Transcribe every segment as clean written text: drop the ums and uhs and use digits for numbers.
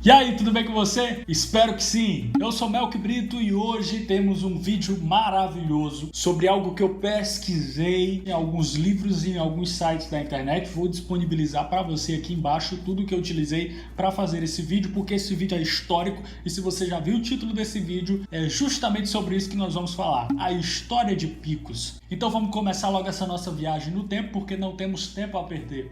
E aí, tudo bem com você? Espero que sim! Eu sou Melk Brito e hoje temos um vídeo maravilhoso sobre algo que eu pesquisei em alguns livros e em alguns sites da internet. Vou disponibilizar para você aqui embaixo tudo que eu utilizei para fazer esse vídeo, porque esse vídeo é histórico e se você já viu o título desse vídeo, é justamente sobre isso que nós vamos falar, a história de Picos. Então vamos começar logo essa nossa viagem no tempo, porque não temos tempo a perder.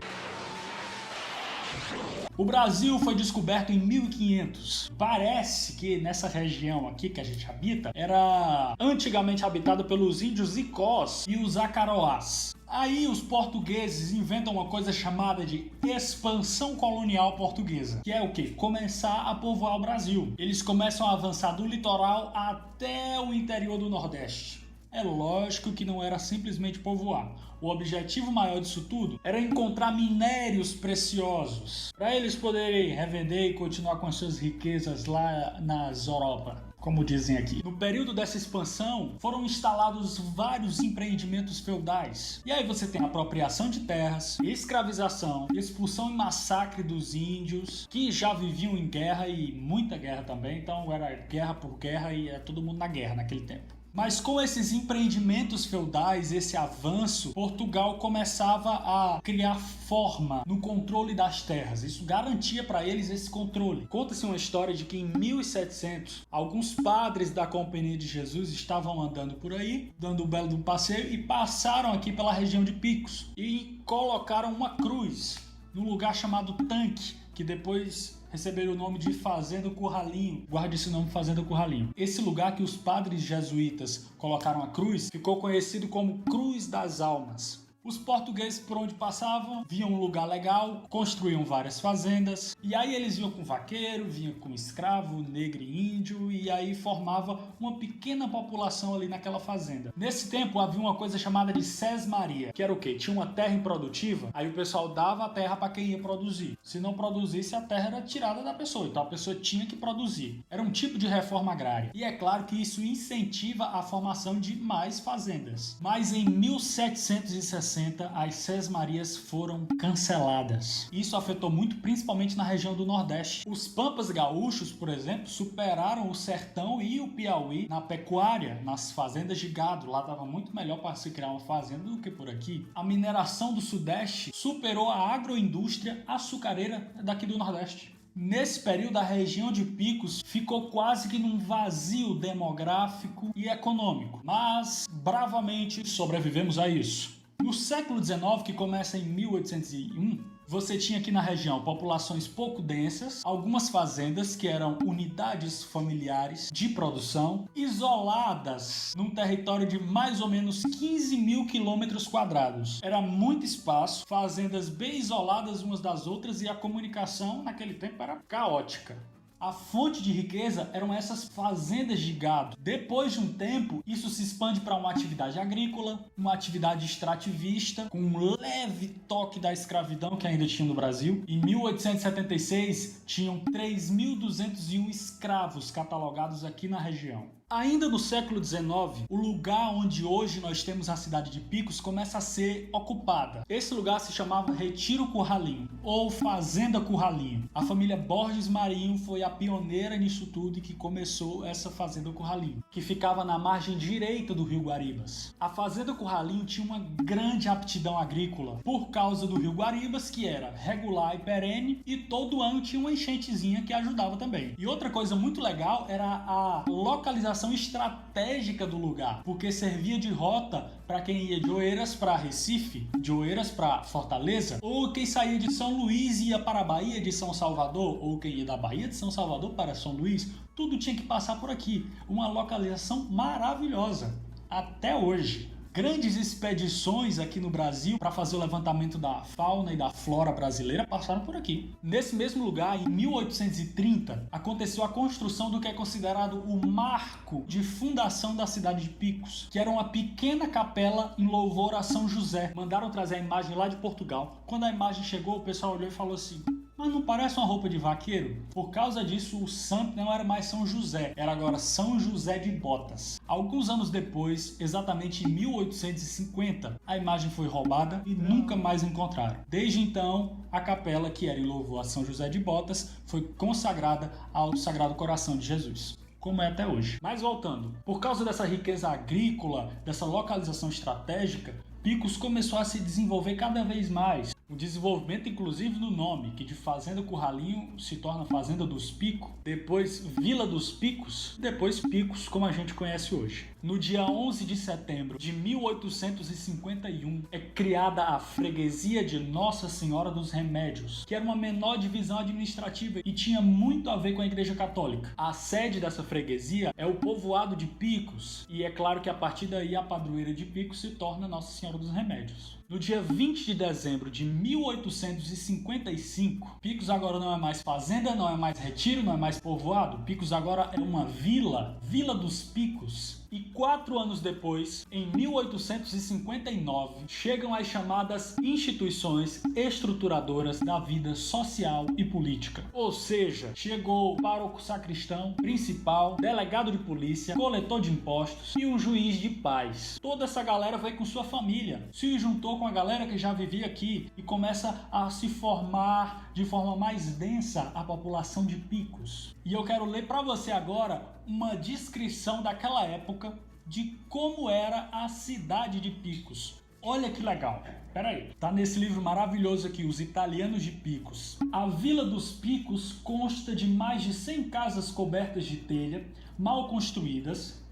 O Brasil foi descoberto em 1500. Parece que nessa região aqui que a gente habita era antigamente habitada pelos índios Icós e os Acaroás. Aí os portugueses inventam uma coisa chamada de expansão colonial portuguesa, que é o quê? Começar a povoar o Brasil. Eles começam a avançar do litoral até o interior do Nordeste. É lógico que não era simplesmente povoar. O objetivo maior disso tudo era encontrar minérios preciosos para eles poderem revender e continuar com as suas riquezas lá nas Europa, como dizem aqui. No período dessa expansão, foram instalados vários empreendimentos feudais. E aí você tem apropriação de terras, escravização, expulsão e massacre dos índios, que já viviam em guerra e muita guerra também. Então era guerra por guerra e era todo mundo na guerra naquele tempo. Mas com esses empreendimentos feudais, esse avanço, Portugal começava a criar forma no controle das terras. Isso garantia para eles esse controle. Conta-se uma história de que em 1700, alguns padres da Companhia de Jesus estavam andando por aí, dando um belo de um passeio, e passaram aqui pela região de Picos e colocaram uma cruz num lugar chamado Tanque, que depois receberam o nome de Fazenda Curralinho. Guarde esse nome, Fazenda Curralinho. Esse lugar que os padres jesuítas colocaram a cruz ficou conhecido como Cruz das Almas. Os portugueses, por onde passavam, viam um lugar legal, construíam várias fazendas, e aí eles vinham com vaqueiro, vinham com escravo, negro e índio, e aí formava uma pequena população ali naquela fazenda. Nesse tempo havia uma coisa chamada de sesmaria, que era o quê? Tinha uma terra improdutiva, aí o pessoal dava a terra para quem ia produzir. Se não produzisse, a terra era tirada da pessoa, então a pessoa tinha que produzir. Era um tipo de reforma agrária. E é claro que isso incentiva a formação de mais fazendas. Mas em 1760, as sesmarias foram canceladas. Isso afetou muito, principalmente na região do Nordeste. Os pampas gaúchos, por exemplo, superaram o sertão e o Piauí na pecuária, nas fazendas de gado. Lá estava muito melhor para se criar uma fazenda do que por aqui. A mineração do Sudeste superou a agroindústria açucareira daqui do Nordeste. Nesse período, a região de Picos ficou quase que num vazio demográfico e econômico, mas bravamente sobrevivemos a isso. No século XIX, que começa em 1801, você tinha aqui na região populações pouco densas, algumas fazendas que eram unidades familiares de produção, isoladas num território de mais ou menos 15 mil quilômetros quadrados. Era muito espaço, fazendas bem isoladas umas das outras e a comunicação naquele tempo era caótica. A fonte de riqueza eram essas fazendas de gado. Depois de um tempo, isso se expande para uma atividade agrícola, uma atividade extrativista, com um leve toque da escravidão que ainda tinha no Brasil. Em 1876, tinham 3.201 escravos catalogados aqui na região. Ainda no século XIX, o lugar onde hoje nós temos a cidade de Picos começa a ser ocupada. Esse lugar se chamava Retiro Curralinho, ou Fazenda Curralinho. A família Borges Marinho foi a pioneira nisso tudo e que começou essa Fazenda Curralinho, que ficava na margem direita do rio Guaribas. A Fazenda Curralinho tinha uma grande aptidão agrícola, por causa do rio Guaribas, que era regular e perene, e todo ano tinha uma enchentezinha que ajudava também. E outra coisa muito legal era a localização estratégica do lugar, porque servia de rota para quem ia de Oeiras para Recife, de Oeiras para Fortaleza, ou quem saía de São Luís e ia para a Bahia de São Salvador, ou quem ia da Bahia de São Salvador para São Luís, tudo tinha que passar por aqui. Uma localização maravilhosa, até hoje. Grandes expedições aqui no Brasil para fazer o levantamento da fauna e da flora brasileira passaram por aqui. Nesse mesmo lugar, em 1830, aconteceu a construção do que é considerado o marco de fundação da cidade de Picos, que era uma pequena capela em louvor a São José. Mandaram trazer a imagem lá de Portugal. Quando a imagem chegou, o pessoal olhou e falou assim: Mas não parece uma roupa de vaqueiro? Por causa disso, o santo não era mais São José, era agora São José de Botas. Alguns anos depois, exatamente em 1850, a imagem foi roubada e nunca mais encontraram. Desde então, a capela, que era em louvor a São José de Botas, foi consagrada ao Sagrado Coração de Jesus, como é até hoje. Mas voltando, por causa dessa riqueza agrícola, dessa localização estratégica, Picos começou a se desenvolver cada vez mais. O desenvolvimento inclusive no nome, que de Fazenda Curralinho se torna Fazenda dos Picos, depois Vila dos Picos, depois Picos, como a gente conhece hoje. No dia 11 de setembro de 1851 é criada a Freguesia de Nossa Senhora dos Remédios, que era uma menor divisão administrativa e tinha muito a ver com a Igreja Católica. A sede dessa freguesia é o povoado de Picos, e é claro que a partir daí a padroeira de Picos se torna Nossa Senhora dos Remédios. No dia 20 de dezembro de 1855, Picos agora não é mais fazenda, não é mais retiro, não é mais povoado. Picos agora é uma vila, Vila dos Picos. E 4 anos depois, em 1859, chegam as chamadas instituições estruturadoras da vida social e política. Ou seja, chegou o pároco sacristão, principal, delegado de polícia, coletor de impostos e um juiz de paz. Toda essa galera veio com sua família, se juntou com a galera que já vivia aqui e começa a se formar de forma mais densa a população de Picos. E eu quero ler para você agora uma descrição daquela época de como era a cidade de Picos. Olha que legal. Pera aí. Tá nesse livro maravilhoso aqui, Os Italianos de Picos. A Vila dos Picos consta de mais de 100 casas cobertas de telha, mal construídas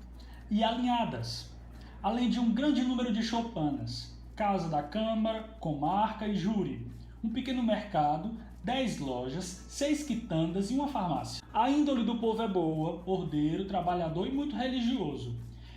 e alinhadas, além de um grande número de choupanas, casa da Câmara, comarca e júri, um pequeno mercado, 10 lojas, 6 quitandas e uma farmácia. A índole do povo é boa, ordeiro, trabalhador e muito religioso.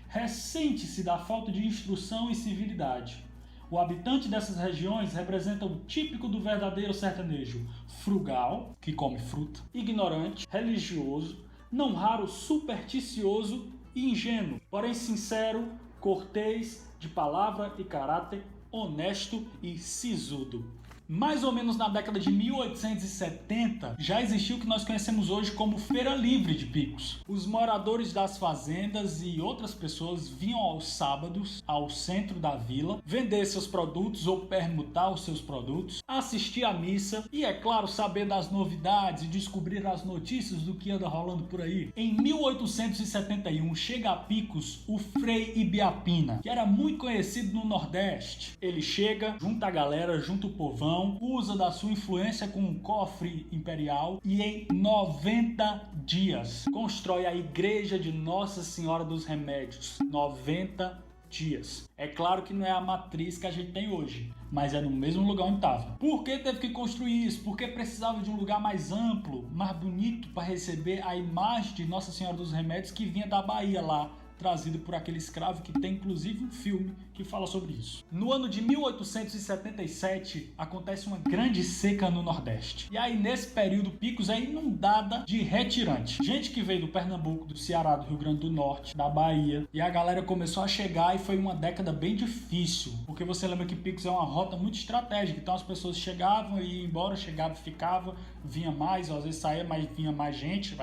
Ressente-se da falta de instrução e civilidade. O habitante dessas regiões representa o típico do verdadeiro sertanejo: frugal, que come fruta, ignorante, religioso, não raro supersticioso e ingênuo, porém sincero, cortês, de palavra e caráter, honesto e sisudo. Mais ou menos na década de 1870, já existiu o que nós conhecemos hoje como Feira Livre de Picos. Os moradores das fazendas e outras pessoas vinham aos sábados ao centro da vila, vender seus produtos ou permutar os seus produtos, assistir à missa e, é claro, saber das novidades e descobrir as notícias do que anda rolando por aí. Em 1871, chega a Picos o Frei Ibiapina, que era muito conhecido no Nordeste. Ele chega, junta a galera, junta o povão, usa da sua influência com um cofre imperial e em 90 dias constrói a Igreja de Nossa Senhora dos Remédios. 90 dias. É claro que não é a matriz que a gente tem hoje, mas é no mesmo lugar onde estava. Por que teve que construir isso? Porque precisava de um lugar mais amplo, mais bonito para receber a imagem de Nossa Senhora dos Remédios que vinha da Bahia lá, trazido por aquele escravo, que tem inclusive um filme que fala sobre isso. No ano de 1877, acontece uma grande seca no Nordeste. E aí, nesse período, Picos é inundada de retirante. Gente que veio do Pernambuco, do Ceará, do Rio Grande do Norte, da Bahia. E a galera começou a chegar e foi uma década bem difícil. Porque você lembra que Picos é uma rota muito estratégica. Então as pessoas chegavam e iam embora, chegava e ficava, vinha mais, ou às vezes saía, mas vinha mais gente.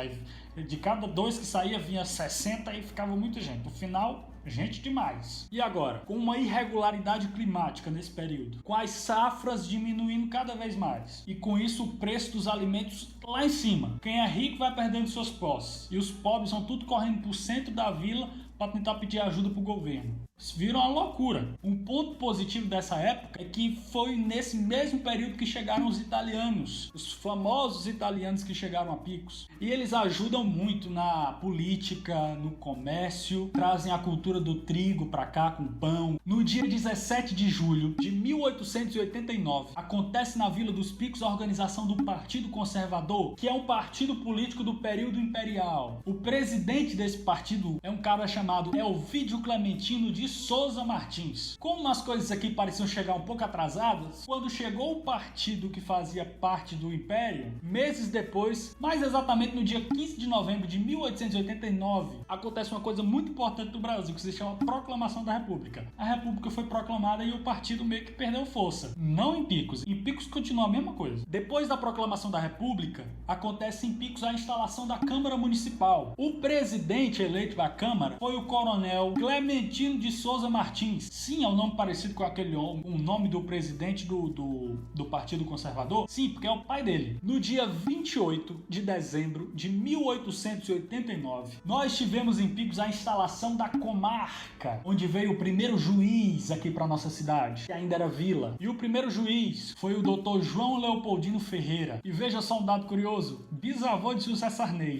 De cada 2 que saía, vinha 60 e ficava muita gente. No final, gente demais. E agora, com uma irregularidade climática nesse período, com as safras diminuindo cada vez mais, e com isso o preço dos alimentos lá em cima. Quem é rico vai perdendo suas posses, e os pobres vão tudo correndo pro centro da vila para tentar pedir ajuda pro governo. Isso vira uma loucura. Um ponto positivo dessa época é que foi nesse mesmo período que chegaram os italianos, os famosos italianos que chegaram a Picos. E eles ajudam muito na política, no comércio, trazem a cultura do trigo para cá com pão. No dia 17 de julho de 1889, acontece na Vila dos Picos a organização do Partido Conservador, que é um partido político do período imperial. O presidente desse partido é um cara chamado Elvídio Clementino de de Souza Martins. Como as coisas aqui pareciam chegar um pouco atrasadas, quando chegou o partido que fazia parte do Império, meses depois, mais exatamente no dia 15 de novembro de 1889, acontece uma coisa muito importante do Brasil, que se chama Proclamação da República. A República foi proclamada e o partido meio que perdeu força. Não em Picos. Em Picos continua a mesma coisa. Depois da proclamação da República, acontece em Picos a instalação da Câmara Municipal. O presidente eleito da Câmara foi o coronel Clementino de Souza Martins. Sim, é um nome parecido com aquele o nome do presidente do Partido Conservador. Sim, porque é o pai dele. No dia 28 de dezembro de 1889, nós tivemos em Picos a instalação da comarca, onde veio o primeiro juiz aqui para nossa cidade, que ainda era vila. E o primeiro juiz foi o Dr. João Leopoldino Ferreira. E veja só um dado curioso, bisavô de José Sarney.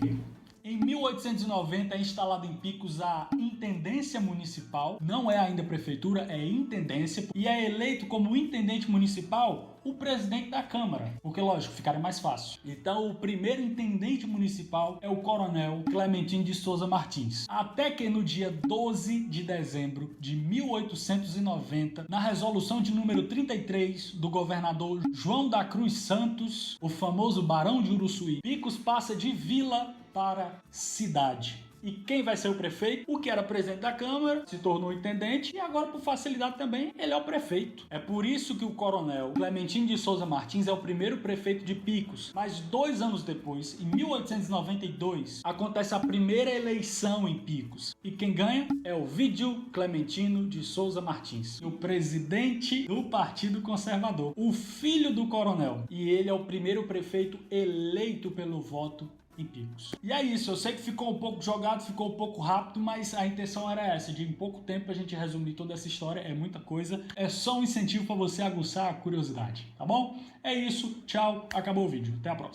Em 1890 é instalada em Picos a Intendência Municipal, não é ainda prefeitura, é intendência, e é eleito como intendente municipal o presidente da Câmara, porque lógico, ficaria mais fácil. Então o primeiro intendente municipal é o coronel Clementino de Souza Martins. Até que no dia 12 de dezembro de 1890, na resolução de número 33 do governador João da Cruz Santos, o famoso Barão de Uruçuí, Picos passa de vila para cidade. E quem vai ser o prefeito? O que era presidente da Câmara se tornou intendente e agora, por facilidade também, ele é o prefeito. É por isso que o coronel Clementino de Souza Martins é o primeiro prefeito de Picos. Mas 2 anos depois, em 1892, acontece a primeira eleição em Picos. E quem ganha é o Vídio Clementino de Souza Martins, o presidente do Partido Conservador, o filho do coronel. E ele é o primeiro prefeito eleito pelo voto em Picos. E é isso, eu sei que ficou um pouco jogado, ficou um pouco rápido, mas a intenção era essa, de em pouco tempo a gente resumir toda essa história, é muita coisa, é só um incentivo para você aguçar a curiosidade, tá bom? É isso, tchau, acabou o vídeo, até a próxima.